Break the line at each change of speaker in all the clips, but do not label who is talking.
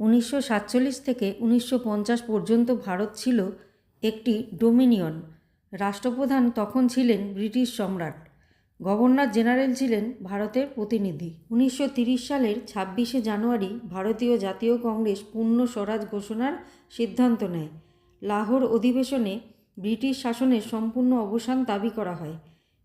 1947 থেকে 1950 পর্যন্ত ভারত ছিল একটি ডোমিনিয়ন। রাষ্ট্রপ্রধান তখন ছিলেন ব্রিটিশ সম্রাট। গভর্নর জেনারেল ছিলেন ভারতের প্রতিনিধি। 1930 সালের 26শে জানুয়ারি ভারতীয় জাতীয় কংগ্রেস পূর্ণ স্বরাজ ঘোষণার সিদ্ধান্ত নেয়। লাহোর অধিবেশনে ব্রিটিশ শাসনের সম্পূর্ণ অবসান দাবি করা হয়।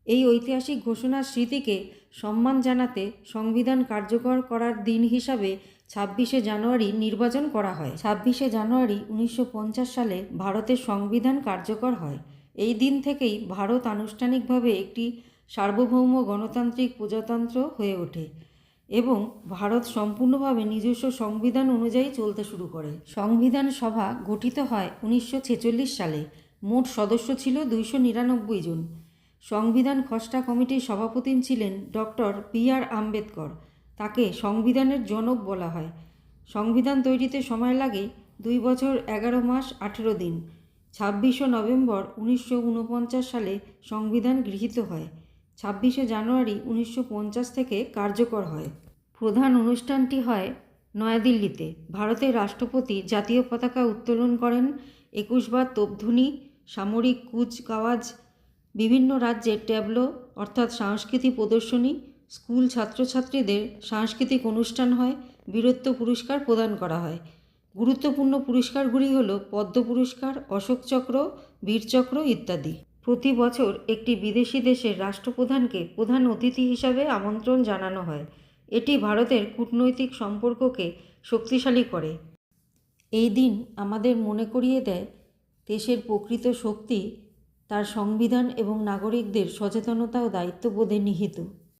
এই ঐতিহাসিক ঘোষণার স্মৃতিকে সম্মান জানাতে সংবিধান কার্যকর করার দিন হিসাবে 26শে জানুয়ারি নির্বাচন করা হয়। 26শে জানুয়ারি 1950 সালে ভারতের সংবিধান কার্যকর হয়। এই দিন থেকেই ভারত আনুষ্ঠানিকভাবে একটি সার্বভৌম গণতান্ত্রিক প্রজাতন্ত্র হয়ে ওঠে এবং ভারত সম্পূর্ণভাবে নিজস্ব সংবিধান অনুযায়ী চলতে শুরু করে। সংবিধান সভা গঠিত হয় 1946 সালে। মোট সদস্য ছিল 299 জন। সংবিধান খসড়া কমিটির সভাপতি ছিলেন ডক্টর বি.আর. আম্বেদকর। তাকে সংবিধানের জনক বলা হয়। সংবিধান তৈরিতে সময় লাগে 2 বছর 11 মাস 18 দিন। 26শে নভেম্বর 1949 সালে সংবিধান গৃহীত হয়। 26শে জানুয়ারি 1950 থেকে কার্যকর হয়। প্রধান অনুষ্ঠানটি হয় নয়াদিল্লিতে। ভারতের রাষ্ট্রপতি জাতীয় পতাকা উত্তোলন করেন। 21 বার তোপধ্বনি, সামরিক কুচকাওয়াজ, বিভিন্ন রাজ্যের ট্যাবলো অর্থাৎ সাংস্কৃতিক প্রদর্শনী, স্কুল ছাত্রছাত্রীদের সাংস্কৃতিক অনুষ্ঠান হয়, বীরত্ব পুরস্কার প্রদান করা হয়। গুরুত্বপূর্ণ পুরস্কারগুলি হল পদ্ম পুরস্কার, অশোক চক্র, বীরচক্র ইত্যাদি। প্রতি বছর একটি বিদেশি দেশের রাষ্ট্রপ্রধানকে প্রধান অতিথি হিসাবে আমন্ত্রণ জানানো হয়। এটি ভারতের কূটনৈতিক সম্পর্ককে শক্তিশালী করে। এই দিন আমাদের মনে করিয়ে দেয় দেশের প্রকৃত শক্তি তার সংবিধান এবং নাগরিকদের সচেতনতা ও দায়িত্ববোধে নিহিত।